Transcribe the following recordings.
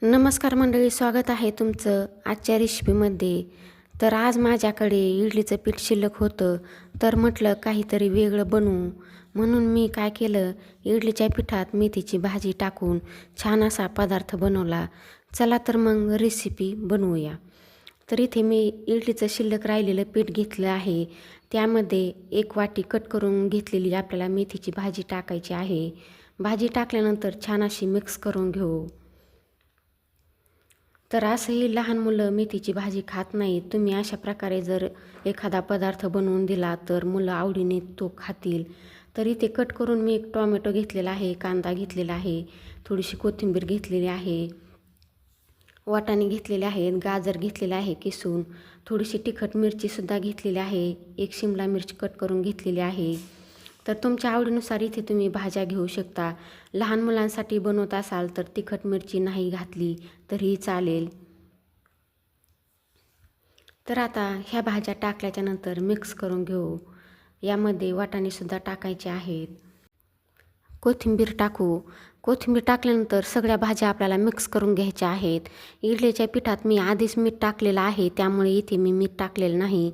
नमस्कार मंडळी, स्वागत आहे तुमचं आजच्या रेसिपीमध्ये. तर आज माझ्याकडे इडलीचं पीठ शिल्लक होतं, तर म्हटलं काहीतरी वेगळं बनवू. म्हणून मी काय केलं, इडलीच्या पिठात मेथीची भाजी टाकून छान असा पदार्थ बनवला. चला तर मग रेसिपी बनवूया. तर इथे मी इडलीचं शिल्लक राहिलेलं पीठ घेतलं आहे. त्यामध्ये 1 वाटी कट करून घेतलेली आपल्याला मेथीची भाजी टाकायची आहे. भाजी टाकल्यानंतर छान अशी मिक्स करून घेऊ. तर असंही लहान मुलं मेथीची भाजी खात नाहीत. तुम्ही अशा प्रकारे जर एखादा पदार्थ बनवून दिला तर मुलं आवडीने तो खातील. तर इथे कट करून मी 1 टोमॅटो घेतलेला आहे, कांदा घेतलेला आहे, थोडीशी कोथिंबीर घेतलेली आहे, वाटाणे घेतलेले आहेत, गाजर घेतलेले आहे किसून, थोडीशी तिखट मिरचीसुद्धा घेतलेली आहे, 1 शिमला मिरची कट करून घेतलेली आहे. तर तुमच्या आवडीनुसार इथे तुम्ही भाज्या घेऊ शकता. लहान मुलांसाठी बनवत असाल तर तिखट मिरची नाही घातली तरीही चालेल. तर आता ह्या भाज्या टाकल्याच्या नंतर मिक्स करून घेऊ. यामध्ये वाटाणेसुद्धा टाकायचे आहेत, कोथिंबीर टाकू. कोथिंबीर टाकल्यानंतर सगळ्या भाज्या आपल्याला मिक्स करून घ्यायच्या आहेत. इडलीच्या पिठात मी आधीच मीठ टाकलेलं आहे, त्यामुळे इथे मी मीठ टाकलेलं नाही.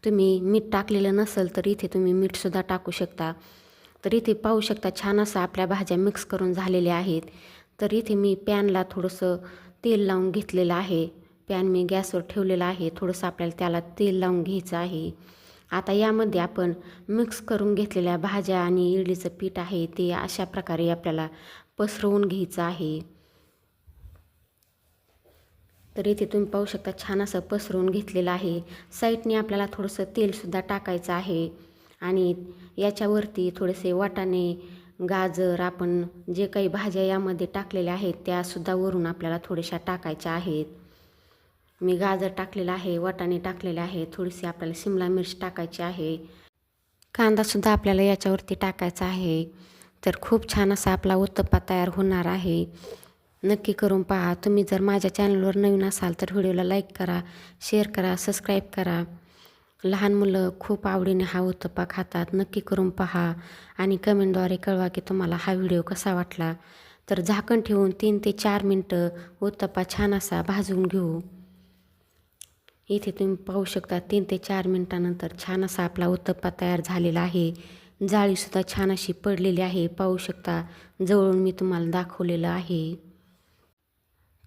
तुम्ही मीठ टाकलेलं नसेल तर इथे तुम्ही मीठसुद्धा टाकू शकता. तर इथे पाहू शकता छान असं आपल्या भाज्या मिक्स करून झालेल्या आहेत. तर इथे मी पॅनला थोडंसं तेल लावून घेतलेलं आहे. पॅन मी गॅसवर ठेवलेला आहे. थोडंसं आपल्याला त्याला तेल लावून घ्यायचं आहे. आता यामध्ये आपण मिक्स करून घेतलेल्या भाज्या आणि इडलीचं पीठ आहे ते अशा प्रकारे आपल्याला पसरवून घ्यायचं आहे. तर इथे तुम्ही पाहू शकता छान असं पसरवून घेतलेलं आहे. साईडने आपल्याला थोडंसं तेलसुद्धा टाकायचं आहे आणि याच्यावरती थोडेसे वाटाणे, गाजर, आपण जे काही भाज्या यामध्ये टाकलेल्या आहेत त्यासुद्धा वरून आपल्याला थोड्याशा टाकायच्या आहेत. मी गाजर टाकलेलं आहे, वाटाणे टाकलेले आहे, थोडीशी आपल्याला शिमला मिरची टाकायची आहे, कांदासुद्धा आपल्याला याच्यावरती टाकायचा आहे. तर खूप छान असा आपला उत्तप्पा तयार होणार आहे. नक्की करून पहा. तुम्ही जर माझ्या चॅनलवर नवीन असाल तर व्हिडिओला लाईक करा, शेअर करा, सबस्क्राईब करा. लहान मुलं खूप आवडीने हा उत्तप्पा खातात. नक्की करून पहा आणि कमेंटद्वारे कळवा की तुम्हाला हा व्हिडिओ कसा वाटला. तर झाकण ठेवून 3 ते 4 मिनटं उत्तप्पा छान असा भाजून घेऊ. इथे तुम्ही पाहू शकता 3 ते 4 मिनटानंतर छान असा आपला उत्तप्पा तयार झालेला आहे. जाळीसुद्धा छान अशी पडलेली आहे, पाहू शकता. जवळून मी तुम्हाला दाखवलेलं आहे.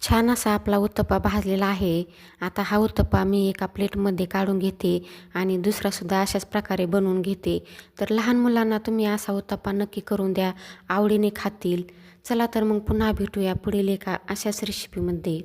छान असा आपला उत्तप्पा भाजलेला आहे. आता हा उत्तप्पा मी एका प्लेटमध्ये काढून घेते आणि दुसरासुद्धा अशाच प्रकारे बनवून घेते. तर लहान मुलांना तुम्ही असा उत्तप्पा नक्की करून द्या, आवडीने खातील. चला तर मग पुन्हा भेटूया पुढील एका अशाच रेसिपीमध्ये.